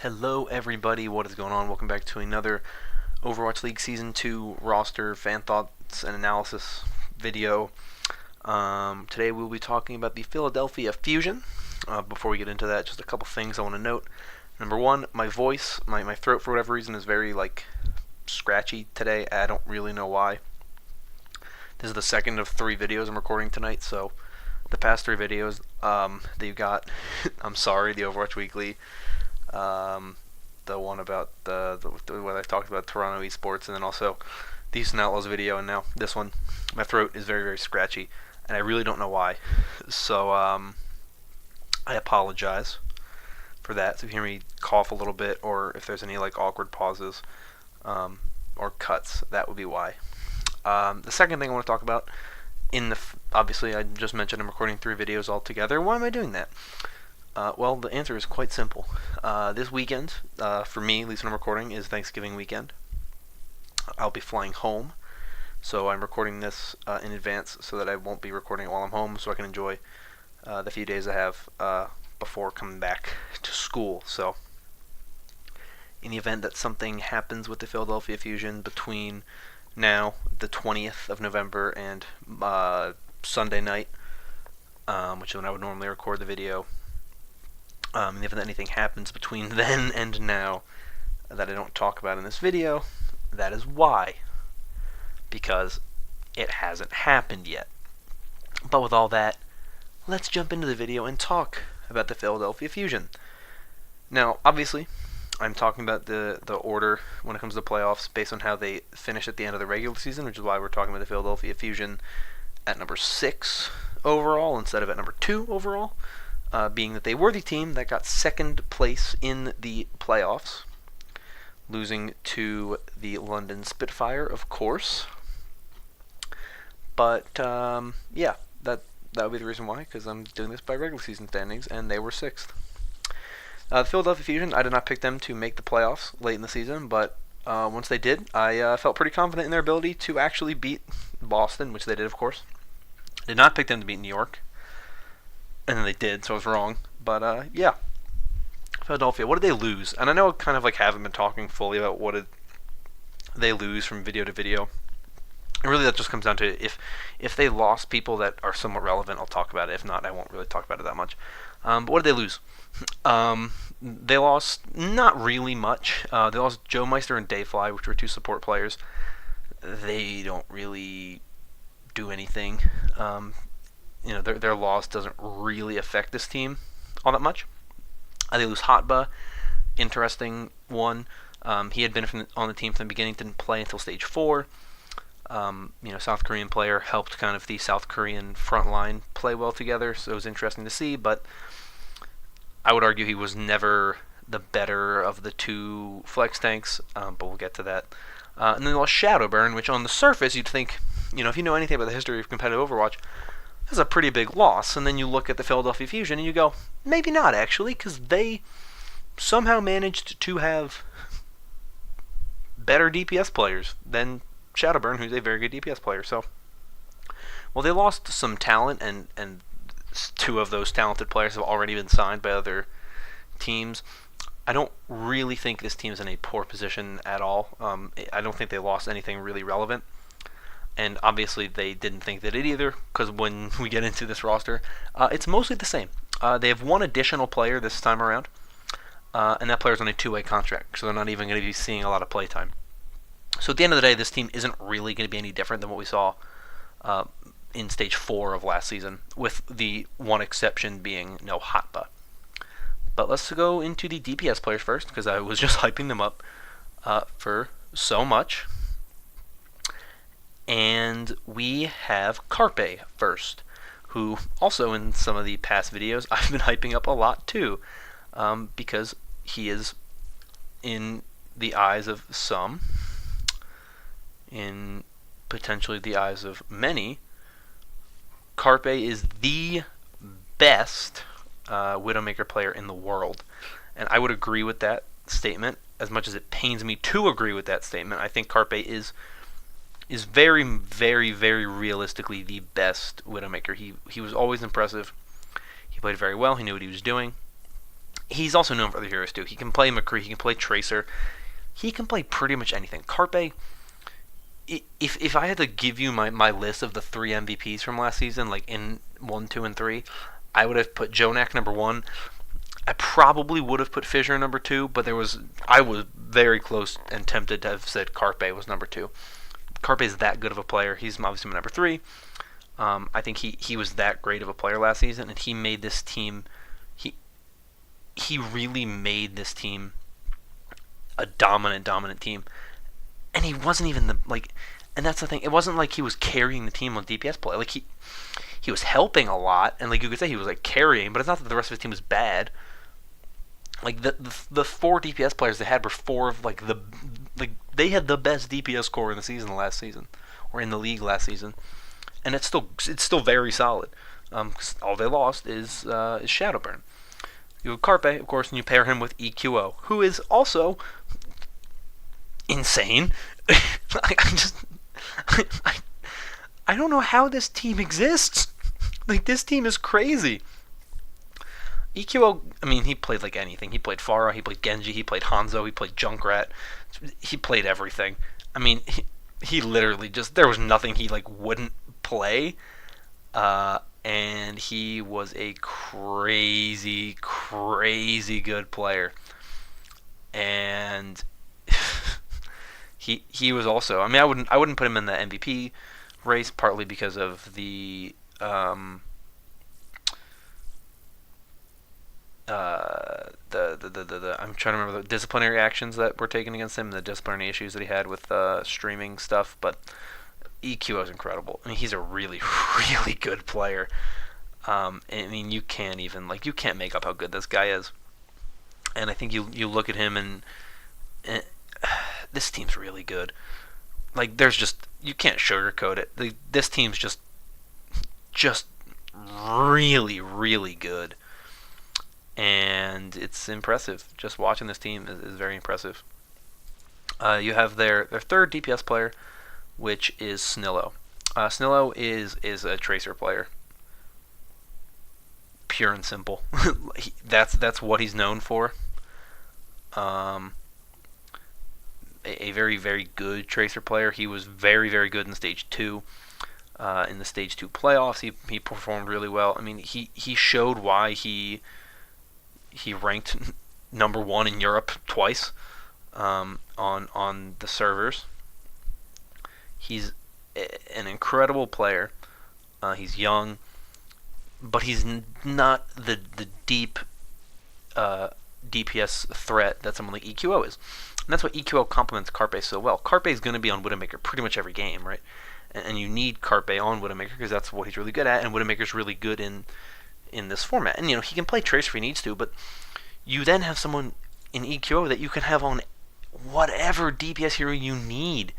Hello everybody, what is going on? Welcome back to another Overwatch League Season 2 roster fan thoughts and analysis video. Today we'll be talking about the Philadelphia Fusion. Before we get into that, just a couple things I want to note. Number one, my voice, my throat for whatever reason is very scratchy today. I don't really know why. This is the second of 3 videos I'm recording tonight, so the past 3 videos that you got, I'm sorry, the Overwatch Weekly, the one about the what I talked about Toronto esports, and then also the Houston Outlaws video, and now this one. My throat is very scratchy, and I really don't know why. So I apologize for that. So if you hear me cough a little bit, or if there's any awkward pauses or cuts, that would be why. The second thing I want to talk about, obviously I just mentioned I'm recording 3 videos all together. Why am I doing that? Well, the answer is quite simple. This weekend, for me, at least when I'm recording, is Thanksgiving weekend. I'll be flying home, so I'm recording this in advance so that I won't be recording it while I'm home, so I can enjoy the few days I have before coming back to school. So, in the event that something happens with the Philadelphia Fusion between now, the 20th of November, and Sunday night, which is when I would normally record the video, in the event that anything happens between then and now that I don't talk about in this video, that is why. Because it hasn't happened yet. But with all that, let's jump into the video and talk about the Philadelphia Fusion. Now, obviously, I'm talking about the order when it comes to the playoffs based on how they finish at the end of the regular season, which is why we're talking about the Philadelphia Fusion at number 6 overall instead of at number 2 overall. Being that they were the team that got second place in the playoffs, losing to the London Spitfire, of course. But yeah, that would be the reason why, because I'm doing this by regular season standings, and they were 6th. The Philadelphia Fusion, I did not pick them to make the playoffs late in the season, but once they did, I felt pretty confident in their ability to actually beat Boston, which they did, of course. I did not pick them to beat New York. And then they did, so I was wrong. But, yeah. Philadelphia, what did they lose? And I know I haven't been talking fully about what did they lose from video to video. And really that just comes down to if they lost people that are somewhat relevant, I'll talk about it. If not, I won't really talk about it that much. But what did they lose? They lost not really much. They lost Joe Meister and Dayfly, which were 2 support players. They don't really do anything. Their loss doesn't really affect this team all that much. They lose Hotba, interesting one. He had been on the team from the beginning, didn't play until stage 4. South Korean player, helped kind of the South Korean front line play well together, so it was interesting to see, but I would argue he was never the better of the 2 flex tanks, but we'll get to that. And then they lost Shadowburn, which on the surface you'd think, if you know anything about the history of competitive Overwatch, that's a pretty big loss. And then you look at the Philadelphia Fusion and you go, maybe not actually, because they somehow managed to have better DPS players than Shadowburn, who's a very good DPS player. So, well, they lost some talent, and 2 of those talented players have already been signed by other teams. I don't really think this team's in a poor position at all. I don't think they lost anything really relevant. And obviously they didn't think they did either, because when we get into this roster, it's mostly the same. They have 1 additional player this time around, and that player's on a 2-way contract, so they're not even going to be seeing a lot of playtime. So at the end of the day, this team isn't really going to be any different than what we saw in Stage 4 of last season, with the one exception being no Hotba. But let's go into the DPS players first, because I was just hyping them up for so much. And we have Carpe first, who also in some of the past videos I've been hyping up a lot too, because he is, in the eyes of some, in potentially the eyes of many, Carpe is the best Widowmaker player in the world. And I would agree with that statement, as much as it pains me to agree with that statement. I think Carpe is very realistically the best Widowmaker. He was always impressive. He played very well. He knew what he was doing. he's also known for other heroes too. He can play McCree, he can play Tracer, he can play pretty much anything. Carpe, if I had to give you my list of the 3 MVPs from last season, like in 1, 2, and 3, I would have put Jonak number 1. I probably would have put Fissure number 2, but I was very close and tempted to have said Carpe was number 2. Carpe is that good of a player. He's obviously my number 3. I think he was that great of a player last season, and he made this team. He really made this team a dominant team, and he wasn't even and that's the thing. It wasn't like he was carrying the team on DPS play. Like he was helping a lot, and like you could say he was like carrying, but it's not that the rest of his team was bad. Like the 4 DPS players they had were 4 of they had the best DPS core in the season last season, or in the league last season, and it's still very solid. 'Cause all they lost is Shadowburn. You have Carpe, of course, and you pair him with EQO, who is also insane. I don't know how this team exists. Like, this team is crazy. EQO, I mean, he played like anything. He played Pharah, he played Genji, he played Hanzo, he played Junkrat. He played everything. I mean, he literally just, there was nothing he like wouldn't play. And he was a crazy good player. And he was also, I mean, I wouldn't put him in the MVP race, partly because of the I'm trying to remember the disciplinary actions that were taken against him, the disciplinary issues that he had with streaming stuff, but EQO is incredible. I mean, he's a really good player. I mean, you can't make up how good this guy is. And I think you look at him and this team's really good. Like, you can't sugarcoat it. This team's just really good. And it's impressive. Just watching this team is very impressive. You have their third DPS player, which is Snillo. Snillo is a Tracer player. Pure and simple. That's what he's known for. A very good Tracer player. He was very good in Stage 2. In the Stage 2 playoffs, he performed really well. I mean, he showed why he ranked number 1 in Europe twice on the servers. He's an incredible player. He's young, but he's not the deep DPS threat that someone like EQO is. And that's why EQO complements Carpe so well. Carpe is going to be on Widowmaker pretty much every game, right? And you need Carpe on Widowmaker because that's what he's really good at, and Widowmaker's really good in this format. And, he can play Tracer if he needs to, but you then have someone in EQO that you can have on whatever DPS hero you need.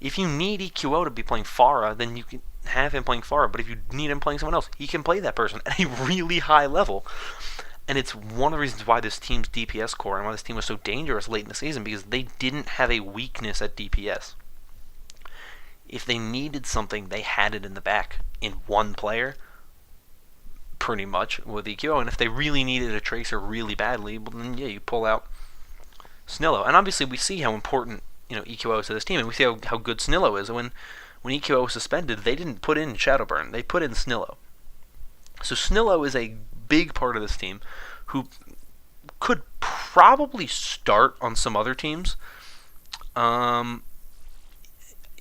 If you need EQO to be playing Pharah, then you can have him playing Pharah, but if you need him playing someone else, he can play that person at a really high level. And it's one of the reasons why this team's DPS core and why this team was so dangerous late in the season, because they didn't have a weakness at DPS. If they needed something, they had it in the back in one player, pretty much, with EQO. And if they really needed a Tracer really badly, well, then yeah, you pull out Snillo. And obviously we see how important EQO is to this team, and we see how good Snillo is. When EQO was suspended, they didn't put in Shadowburn, they put in Snillo. So Snillo is a big part of this team who could probably start on some other teams.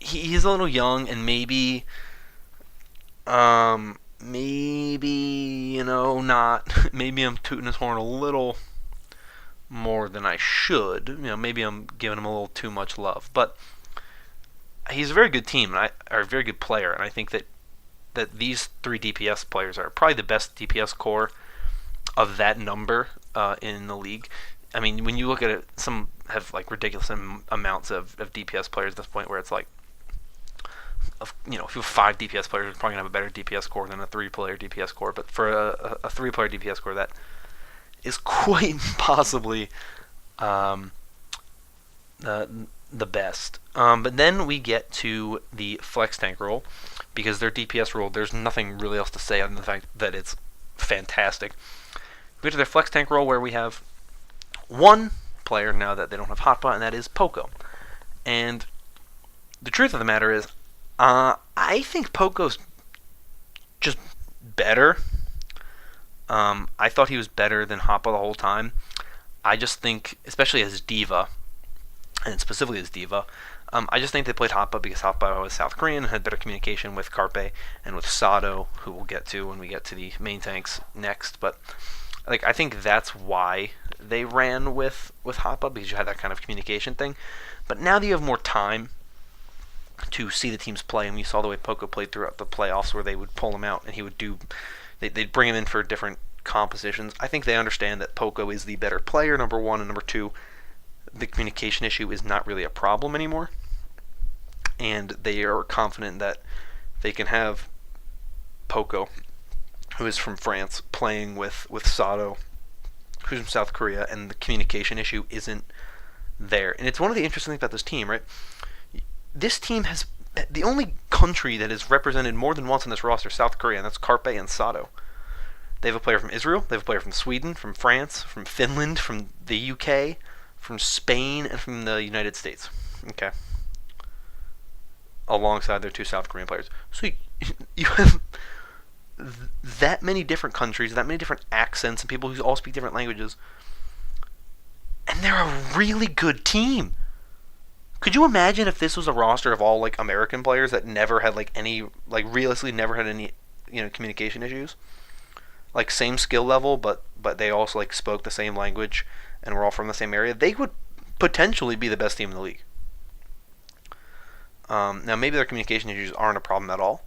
He's a little young, and maybe not. Maybe I'm tooting his horn a little more than I should. Maybe I'm giving him a little too much love. But he's a very good team, or a very good player, and I think that these 3 DPS players are probably the best DPS core of that number in the league. I mean, when you look at it, some have like ridiculous amounts of DPS players at this point, where it's like, if you have 5 DPS players, you're probably going to have a better DPS core than a 3-player DPS core. But for a 3-player DPS core, that is quite possibly the best. But then we get to the flex tank role, because their DPS role, there's nothing really else to say other than the fact that it's fantastic. We get to their flex tank role where we have one player now that they don't have Hotba, and that is Poco. And the truth of the matter is, I think Poco's just better. I thought he was better than Hotba the whole time. I just think, especially as Diva, and specifically as Diva, I just think they played Hotba because Hotba was South Korean and had better communication with Carpe and with Sato, who we'll get to when we get to the main tanks next. But I think that's why they ran with Hotba, because you had that kind of communication thing. But now that you have more time to see the teams play, and you saw the way Poco played throughout the playoffs, where they would pull him out and they'd bring him in for different compositions. I think they understand that Poco is the better player, number one, and number two, the communication issue is not really a problem anymore. And they are confident that they can have Poco, who is from France, playing with Sato, who's from South Korea, and the communication issue isn't there. And it's one of the interesting things about this team, right? This team has the only country that is represented more than once on this roster, South Korea, and that's Carpe and Sato. They have a player from Israel, they have a player from Sweden, from France, from Finland, from the UK, from Spain, and from the United States. Okay. Alongside their two South Korean players. So you have that many different countries, that many different accents, and people who all speak different languages. And they're a really good team. Could you imagine if this was a roster of all American players that never had any realistically never had any communication issues? Same skill level, but they also spoke the same language and were all from the same area. They would potentially be the best team in the league. Now maybe their communication issues aren't a problem at all.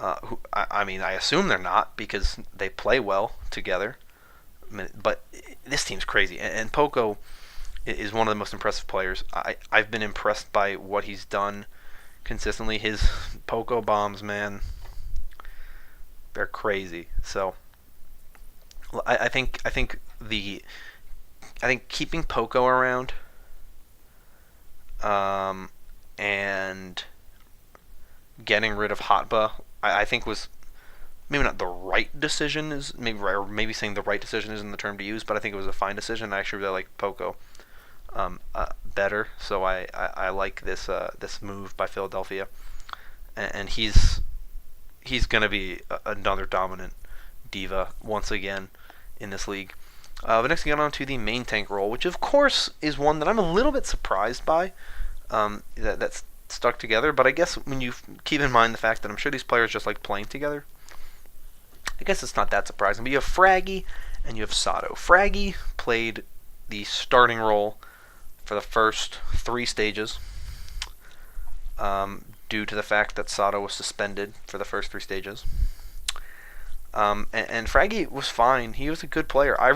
I assume they're not, because they play well together. But this team's crazy, and Poco is one of the most impressive players. I've been impressed by what he's done consistently. His Poco bombs, man, they're crazy. So I think keeping Poco around, and getting rid of Hotba, I think was maybe not the right decision, maybe saying the right decision isn't the term to use, but I think it was a fine decision. I actually really like Poco better, so I like this move by Philadelphia, and he's gonna be another dominant diva once again in this league. But next we get on to the main tank role, which of course is one that I'm a little bit surprised by, that's stuck together. But I guess when you keep in mind the fact that I'm sure these players just like playing together, I guess it's not that surprising. But you have Fraggy and you have Sato. Fraggy played the starting role for the first 3 stages, due to the fact that Sato was suspended for the first 3 stages. And Fraggy was fine. He was a good player. I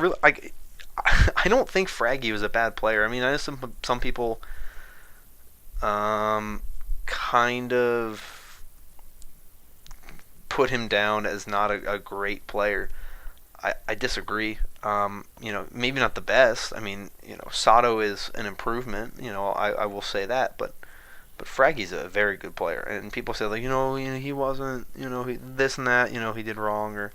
don't think Fraggy was a bad player. I mean, I know some people kind of put him down as not a great player. I disagree. Maybe not the best. I mean, Sato is an improvement. I will say that, but Fraggy's a very good player, and people say he wasn't, this and that, he did wrong. Or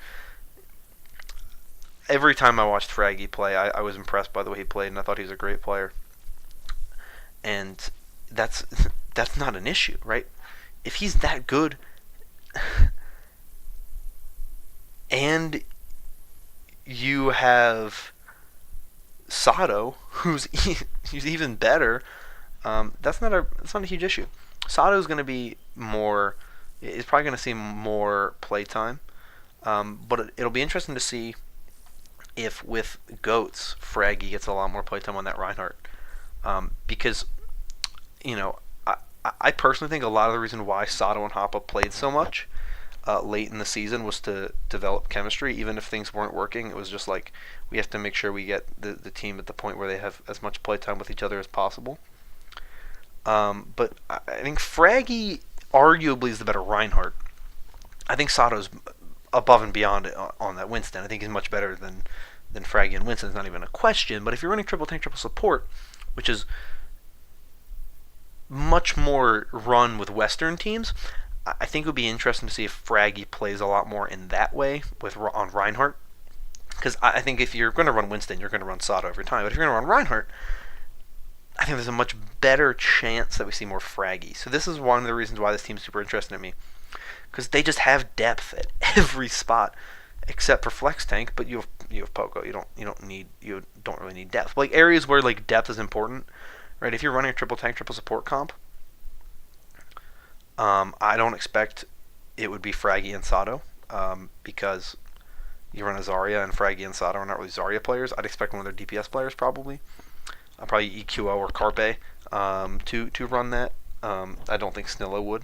every time I watched Fraggy play, I was impressed by the way he played, and I thought he was a great player. And that's not an issue, right? If he's that good, and you have Sato, who's even better, that's not a huge issue. Sato's going to be is probably going to see more playtime, but it'll be interesting to see if with Goats, Fraggy gets a lot more playtime on that Reinhardt, because I personally think a lot of the reason why Sato and Hoppa played so much late in the season was to develop chemistry. Even if things weren't working, it was just we have to make sure we get the team at the point where they have as much playtime with each other as possible. But I think Fraggy arguably is the better Reinhardt. I think Sato's above and beyond on that Winston. I think he's much better than Fraggy and Winston. It's not even a question. But if you're running triple tank, triple support, which is much more run with Western teams, I think it would be interesting to see if Fraggy plays a lot more in that way on Reinhardt. Because I think if you're going to run Winston, you're going to run Sato every time. But if you're going to run Reinhardt, I think there's a much better chance that we see more Fraggy. So this is one of the reasons why this team's super interesting to me. Because they just have depth at every spot, except for Flex Tank. But you have Poco. You don't really need depth. But like areas where like depth is important, right? If you're running a triple tank, triple support comp, I don't expect it would be Fraggy and Sato, because you run a Zarya, and Fraggy and Sato are not really Zarya players. I'd expect one of their DPS players probably. Probably EQO or Carpe, to run that. I don't think Snilla would.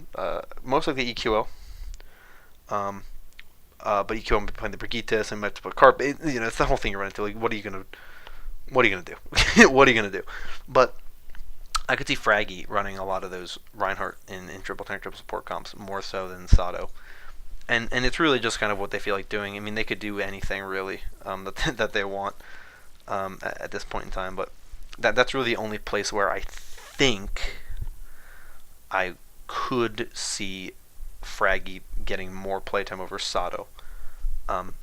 Most likely EQO. But EQO might be playing the Brigitte, and might have to put Carpe. It's the whole thing you run into. Like, what are you gonna do? What are you gonna do? But I could see Fraggy running a lot of those Reinhardt in triple tank, triple support comps more so than Sato. And it's really just kind of what they feel like doing. I mean, they could do anything really, that they want, at this point in time. But that's really the only place where I think I could see Fraggy getting more playtime over Sato. But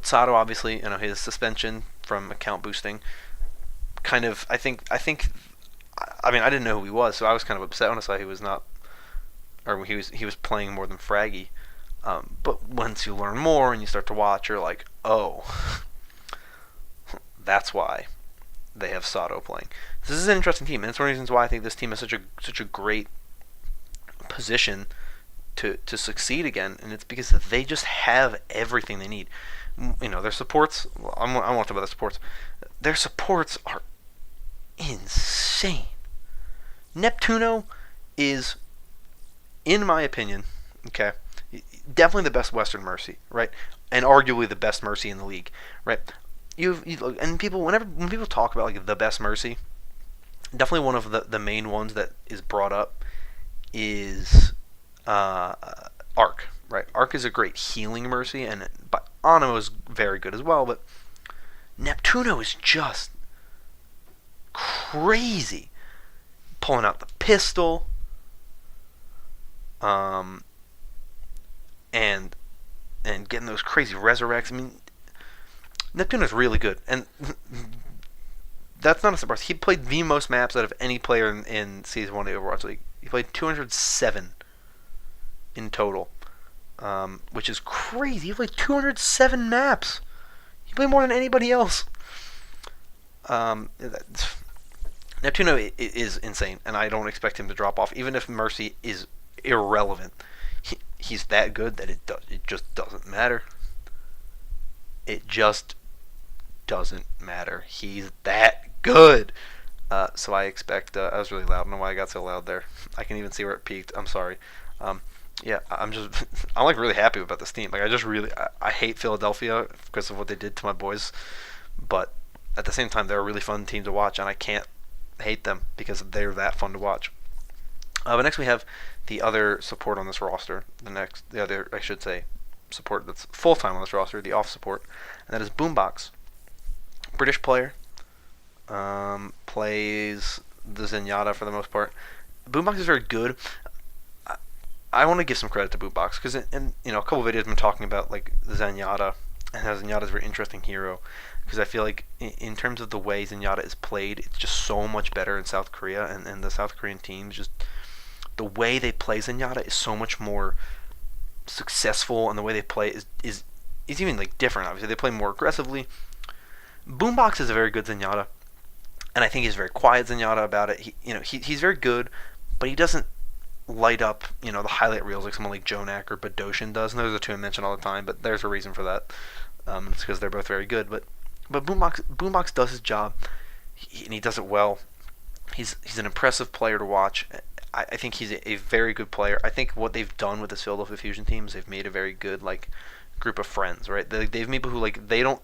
Sato, obviously, his suspension from account boosting, kind of, I mean, I didn't know who he was, so I was kind of upset when I saw he was not, or he was playing more than Fraggy. But once you learn more and you start to watch, you're like, oh, that's why they have Sato playing. This is an interesting team, and it's one of the reasons why I think this team has such a great position to succeed again, and it's because they just have everything they need. Their supports. I want to talk about the supports. Their supports are insane. Neptuno is, in my opinion, okay, definitely the best Western Mercy, right, and arguably the best Mercy in the league, right. And people, when people talk about like the best Mercy, definitely one of the main ones that is brought up is Arc, right? Arc is a great healing Mercy, and Animo is very good as well, but Neptuno is just crazy, pulling out the pistol, and getting those crazy resurrects. I mean, Neptuno is really good, and that's not a surprise. He played the most maps out of any player in Season 1 of the Overwatch League. He played 207 in total, which is crazy. He played 207 maps. He played more than anybody else. Neptuno is insane, and I don't expect him to drop off, even if Mercy is irrelevant. He's that good that it just doesn't matter. It just doesn't matter. He's that good. So I expect. I was really loud. I don't know why I got so loud there. I can even see where it peaked. I'm sorry. Yeah, I'm like really happy about this team. Like I hate Philadelphia because of what they did to my boys, but at the same time they're a really fun team to watch, and I can't hate them because they're that fun to watch. But next we have the other support on this roster. The other, I should say, support that's full time on this roster, the off support, and that is Boombox. British player, plays the Zenyatta for the most part. Boombox is very good. I want to give some credit to Boombox because in a couple videos I've been talking about like Zenyatta and how Zenyatta is a very interesting hero, because I feel like in terms of the way Zenyatta is played, it's just so much better in South Korea, and the South Korean teams, just the way they play Zenyatta is so much more successful, and the way they play is even like different. Obviously, they play more aggressively. Boombox is a very good Zenyatta, and I think he's very quiet Zenyatta about it. He's very good, but he doesn't light up the highlight reels like someone like Jonak or Badoshin does. And those are the two I mention all the time, but there's a reason for that. It's because they're both very good. But Boombox does his job, and he does it well. He's an impressive player to watch. I think he's a very good player. I think what they've done with this Philadelphia Fusion team is they've made a very good group of friends, right? They've made people who they don't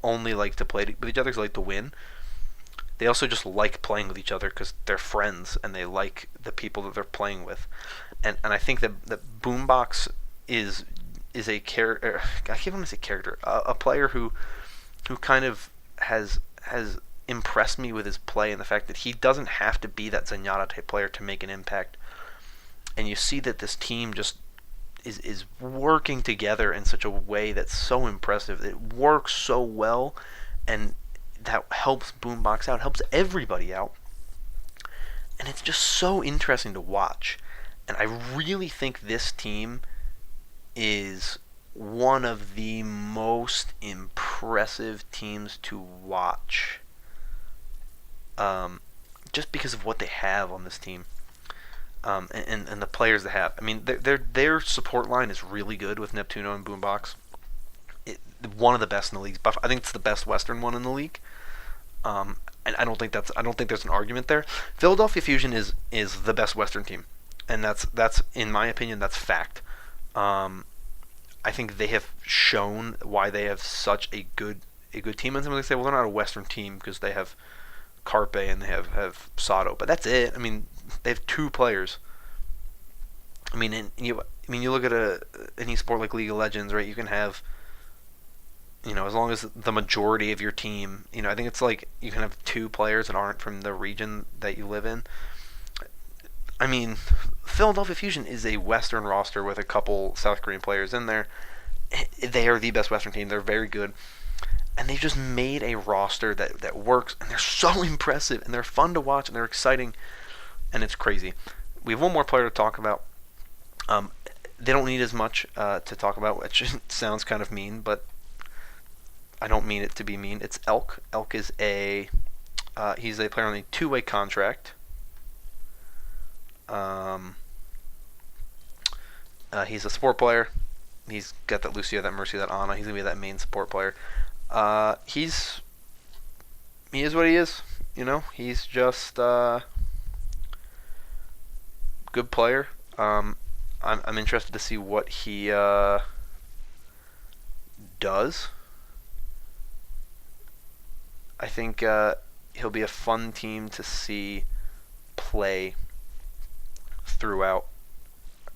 only like to play with each other, they like to win. They also just like playing with each other because they're friends and they like the people that they're playing with. And I think that Boombox is a character. I can't want to say character. A player who kind of has impressed me with his play, and the fact that he doesn't have to be that Zenyatta type player to make an impact. And you see that this team just is working together in such a way that's so impressive. It works so well, and that helps Boombox out, helps everybody out, and it's just so interesting to watch. And I really think this team is one of the most impressive teams to watch. Just because of what they have on this team, and the players they have. I mean, their support line is really good with Neptuno and Boombox. One of the best in the league. I think it's the best Western one in the league. And I don't think there's an argument there. Philadelphia Fusion is the best Western team, and that's in my opinion, that's fact. I think they have shown why they have such a good team. And somebody say, well, they're not a Western team because they have Carpe and they have Sato, but that's it. I mean, they have two players. I mean, you look at any sport like League of Legends, right? You can have, as long as the majority of your team, I think it's like you can have two players that aren't from the region that you live in. I mean, Philadelphia Fusion is a Western roster with a couple South Korean players in there. They are the best Western team. They're very good. And they've just made a roster that works, and they're so impressive, and they're fun to watch, and they're exciting, and it's crazy. We have one more player to talk about. They don't need as much to talk about, which sounds kind of mean, but I don't mean it to be mean. It's Elk. Elk is he's a player on a two-way contract. He's a support player. He's got that Lucio, that Mercy, that Ana. He's gonna be that main support player. He is what he is. He's just good player. I'm interested to see what he does. I think he'll be a fun team to see play throughout.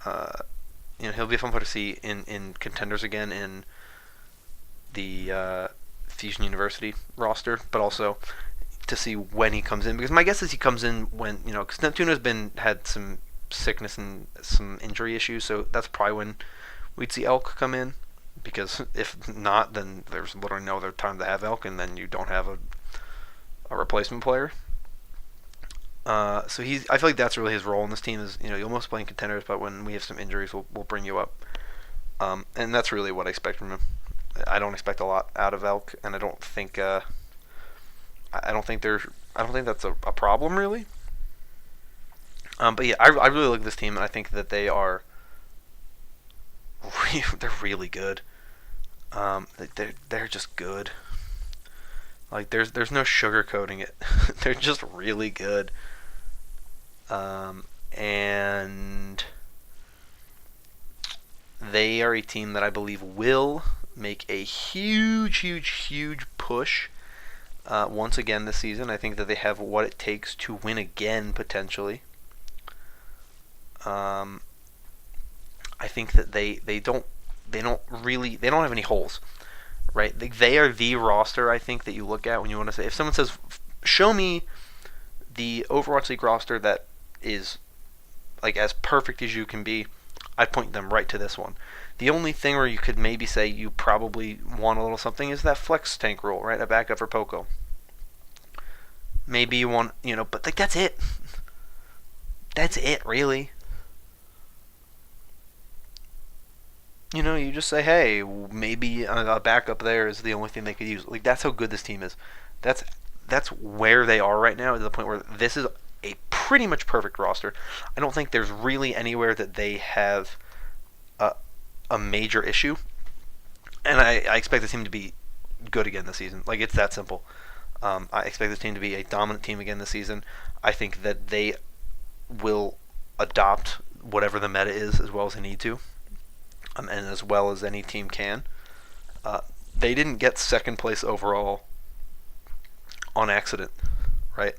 He'll be a fun player to see in contenders again in the Fusion University roster, but also to see when he comes in, because my guess is he comes in when, because Neptuno's had some sickness and some injury issues, so that's probably when we'd see Elk come in, because if not, then there's literally no other time to have Elk, and then you don't have a replacement player. So I feel like that's really his role in this team is, you'll most play in contenders, but when we have some injuries, we'll bring you up. And that's really what I expect from him. I don't expect a lot out of Elk, and I don't think that's a problem really. But yeah, I really like this team, and I think that they're really good. They're just good. Like there's no sugarcoating it. They're just really good. And they are a team that I believe will make a huge push once again this season. I think that they have what it takes to win again potentially. I think that they don't have any holes, right? They are the roster I think that you look at when you want to say, if someone says, show me the Overwatch League roster that is like as perfect as you can be, I'd point them right to this one. The only thing where you could maybe say you probably want a little something is that flex tank rule, right? A backup for Poco. Maybe you want, but like that's it. That's it, really. You just say, hey, maybe a backup there is the only thing they could use. Like that's how good this team is. That's where they are right now, to the point where this is a pretty much perfect roster. I don't think there's really anywhere that they have a major issue, and I expect this team to be good again this season. Like it's that simple. I expect this team to be a dominant team again this season. I think that they will adopt whatever the meta is as well as they need to, and as well as any team can. They didn't get second place overall on accident, right?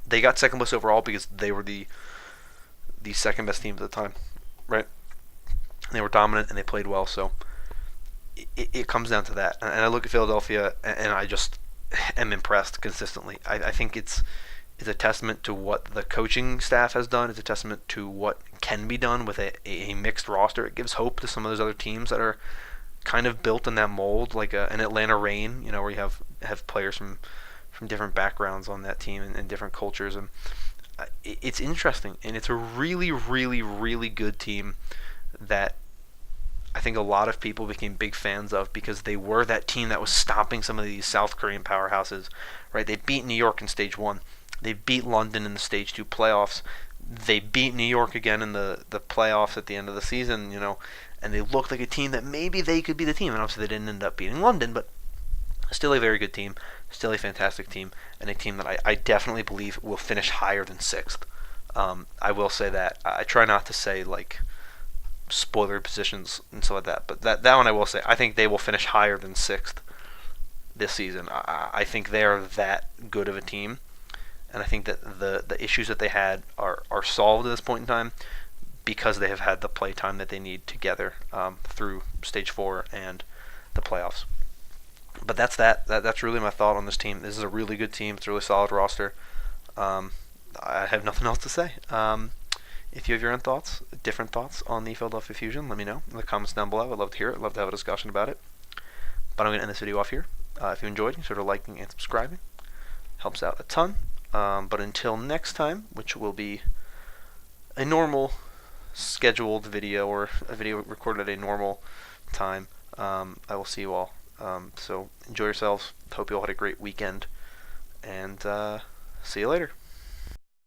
They got second place overall because they were the second best team at the time, right? They were dominant and they played well, so it comes down to that. And I look at Philadelphia and I just am impressed consistently. I think it's is a testament to what the coaching staff has done. It's a testament to what can be done with a mixed roster. It gives hope to some of those other teams that are kind of built in that mold, like an Atlanta Reign, where you have players from different backgrounds on that team and different cultures, and it's interesting, and it's a really, really, really good team that I think a lot of people became big fans of because they were that team that was stopping some of these South Korean powerhouses, right? They beat New York in Stage 1. They beat London in the Stage 2 playoffs. They beat New York again in the playoffs at the end of the season, and they looked like a team that maybe they could be the team. And obviously they didn't end up beating London, but still a very good team, still a fantastic team, and a team that I definitely believe will finish higher than 6th. I will say that. I try not to say, like, spoiler positions and stuff like that, but that one I will say. I think they will finish higher than 6th this season. I think they are that good of a team, and I think that the issues that they had are solved at this point in time because they have had the play time that they need together through Stage 4 and the playoffs. But that's really my thought on this team. This is a really good team. It's a really solid roster. I have nothing else to say. If you have your own thoughts, different thoughts on the Philadelphia Fusion, let me know in the comments down below. I'd love to hear it. I'd love to have a discussion about it. But I'm going to end this video off here. If you enjoyed, consider liking and subscribing. Helps out a ton. But until next time, which will be a normal scheduled video or a video recorded at a normal time, I will see you all. So enjoy yourselves. Hope you all had a great weekend. And see you later.